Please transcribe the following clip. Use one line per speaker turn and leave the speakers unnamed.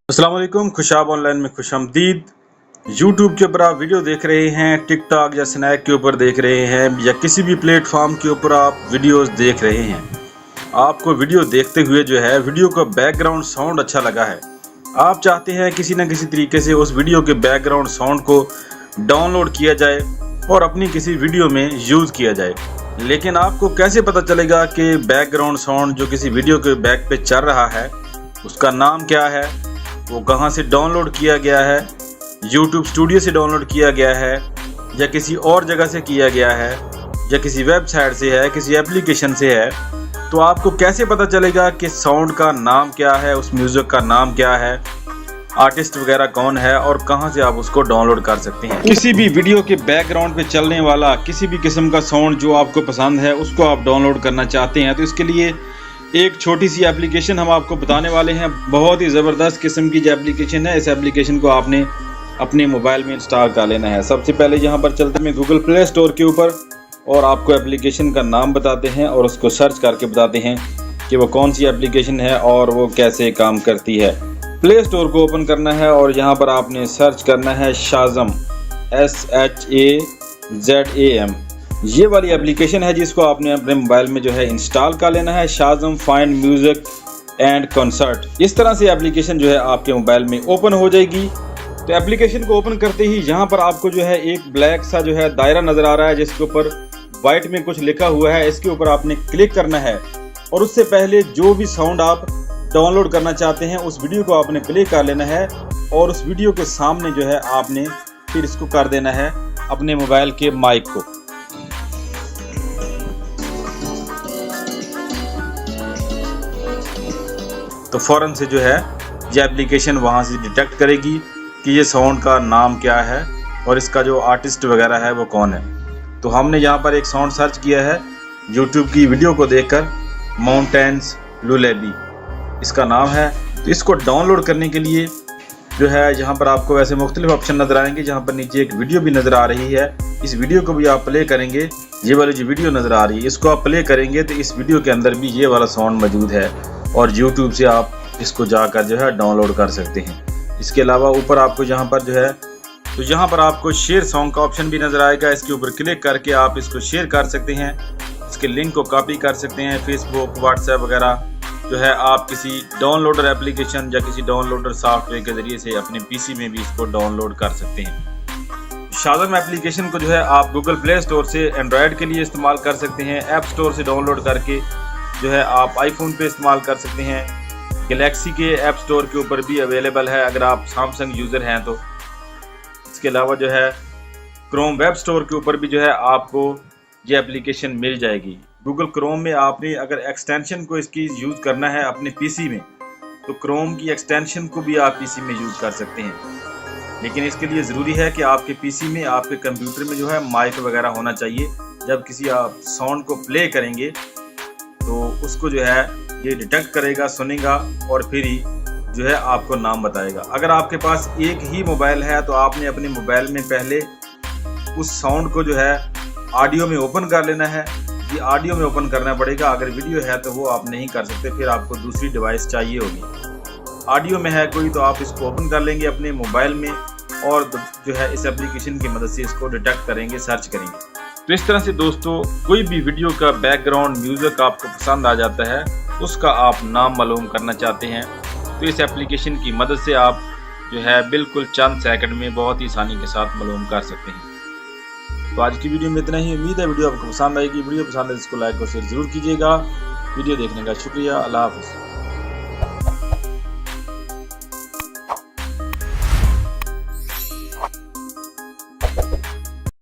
अस्सलाम वालेकुम, खुशाब ऑनलाइन में खुशामदीद। यूट्यूब के ऊपर आप वीडियो देख रहे हैं, टिकटॉक या स्नैक के ऊपर देख रहे हैं, या किसी भी प्लेटफॉर्म के ऊपर आप वीडियोस देख रहे हैं। आपको वीडियो देखते हुए जो है वीडियो का बैकग्राउंड साउंड अच्छा लगा है। आप चाहते हैं किसी न किसी तरीके से उस वीडियो के बैकग्राउंड साउंड को डाउनलोड किया जाए और अपनी किसी वीडियो में यूज़ किया जाए, लेकिन आपको कैसे पता चलेगा कि बैकग्राउंड साउंड जो किसी वीडियो के बैक पे चल रहा है उसका नाम क्या है, वो कहाँ से डाउनलोड किया गया है, YouTube स्टूडियो से डाउनलोड किया गया है या किसी और जगह से किया गया है या किसी वेबसाइट से है, किसी एप्लीकेशन से है। तो आपको कैसे पता चलेगा कि साउंड का नाम क्या है, उस म्यूज़िक का नाम क्या है, आर्टिस्ट वगैरह कौन है और कहाँ से आप उसको डाउनलोड कर सकते हैं। किसी भी वीडियो के बैकग्राउंड पे चलने वाला किसी भी किस्म का साउंड जो आपको पसंद है उसको आप डाउनलोड करना चाहते हैं, तो इसके लिए एक छोटी सी एप्लीकेशन हम आपको बताने वाले हैं। बहुत ही ज़बरदस्त किस्म की जो एप्लीकेशन है, इस एप्लीकेशन को आपने अपने मोबाइल में इंस्टॉल कर लेना है। सबसे पहले यहाँ पर चलते हैं गूगल प्ले स्टोर के ऊपर और आपको एप्लीकेशन का नाम बताते हैं और उसको सर्च करके बताते हैं कि वो कौन सी एप्लीकेशन है और वो कैसे काम करती है। प्ले स्टोर को ओपन करना है और यहाँ पर आपने सर्च करना है शाज़म, SHAZAM। ये वाली एप्लीकेशन है जिसको आपने अपने मोबाइल में जो है इंस्टॉल कर लेना है। Shazam find music and concert, इस तरह से एप्लीकेशन जो है आपके मोबाइल में ओपन हो जाएगी। तो एप्लीकेशन को ओपन करते ही यहाँ पर आपको जो है एक ब्लैक सा जो है दायरा नज़र आ रहा है जिसके ऊपर वाइट में कुछ लिखा हुआ है। इसके ऊपर आपने क्लिक करना है और उससे पहले जो भी साउंड आप डाउनलोड करना चाहते हैं उस वीडियो को आपने प्ले कर लेना है और उस वीडियो के सामने जो है आपने फिर इसको कर देना है अपने मोबाइल के माइक को। तो फ़ौरन से जो है ये एप्लीकेशन वहाँ से डिटेक्ट करेगी कि ये साउंड का नाम क्या है और इसका जो आर्टिस्ट वगैरह है वो कौन है। तो हमने यहाँ पर एक साउंड सर्च किया है YouTube की वीडियो को देखकर, माउंटेन्स लुलेबी इसका नाम है। तो इसको डाउनलोड करने के लिए जो है यहाँ पर आपको वैसे मुख्तलिफ ऑप्शन नज़र आएंगे। जहाँ पर नीचे एक वीडियो भी नज़र आ रही है, इस वीडियो को भी आप प्ले करेंगे। ये वाली जो वीडियो नज़र आ रही है इसको आप प्ले करेंगे तो इस वीडियो के अंदर भी ये वाला साउंड मौजूद है और YouTube से आप इसको जाकर जो है डाउनलोड कर सकते हैं। इसके अलावा ऊपर आपको यहाँ पर जो है तो यहाँ पर आपको शेयर सॉन्ग का ऑप्शन भी नज़र आएगा। इसके ऊपर क्लिक करके आप इसको शेयर कर सकते हैं, इसके लिंक को कॉपी कर सकते हैं। फेसबुक, व्हाट्सएप वगैरह जो है आप किसी डाउनलोडर एप्लीकेशन या किसी डाउनलोडर सॉफ्टवेयर के ज़रिए से अपने PC में भी इसको डाउनलोड कर सकते हैं। शाज़म एप्लीकेशन को जो है आप गूगल प्ले स्टोर से एंड्रॉयड के लिए इस्तेमाल कर सकते हैं, ऐप स्टोर से डाउनलोड करके जो है आप आईफोन पे इस्तेमाल कर सकते हैं। गैलेक्सी के ऐप स्टोर के ऊपर भी अवेलेबल है अगर आप सैमसंग यूज़र हैं तो। इसके अलावा जो है क्रोम वेब स्टोर के ऊपर भी जो है आपको ये एप्लीकेशन मिल जाएगी। गूगल क्रोम में आपने अगर एक्सटेंशन को इसकी यूज़ करना है अपने PC में तो क्रोम की एक्सटेंशन को भी आप PC में यूज़ कर सकते हैं, लेकिन इसके लिए ज़रूरी है कि आपके PC में, आपके कंप्यूटर में जो है माइक वगैरह होना चाहिए। जब किसी आप साउंड को प्ले करेंगे तो उसको जो है ये डिटेक्ट करेगा, सुनेगा और फिर ही जो है आपको नाम बताएगा। अगर आपके पास एक ही मोबाइल है तो आपने अपने मोबाइल में पहले उस साउंड को जो है ऑडियो में ओपन कर लेना है। ये ऑडियो में ओपन करना पड़ेगा, अगर वीडियो है तो वो आप नहीं कर सकते, फिर आपको दूसरी डिवाइस चाहिए होगी। ऑडियो में है कोई तो आप इसको ओपन कर लेंगे अपने मोबाइल में और जो है इस एप्लीकेशन की मदद से इसको डिटेक्ट करेंगे, सर्च करेंगे। तो इस तरह से दोस्तों कोई भी वीडियो का बैकग्राउंड म्यूज़िक आपको पसंद आ जाता है, उसका आप नाम मालूम करना चाहते हैं तो इस एप्लीकेशन की मदद से आप जो है बिल्कुल चंद सेकंड में बहुत ही आसानी के साथ मालूम कर सकते हैं। तो आज की वीडियो में इतना ही। उम्मीद है वीडियो आपको पसंद आएगी। वीडियो पसंद है इसको लाइक और शेयर ज़रूर कीजिएगा। वीडियो देखने का शुक्रिया। अल्लाह हाफ़िज़।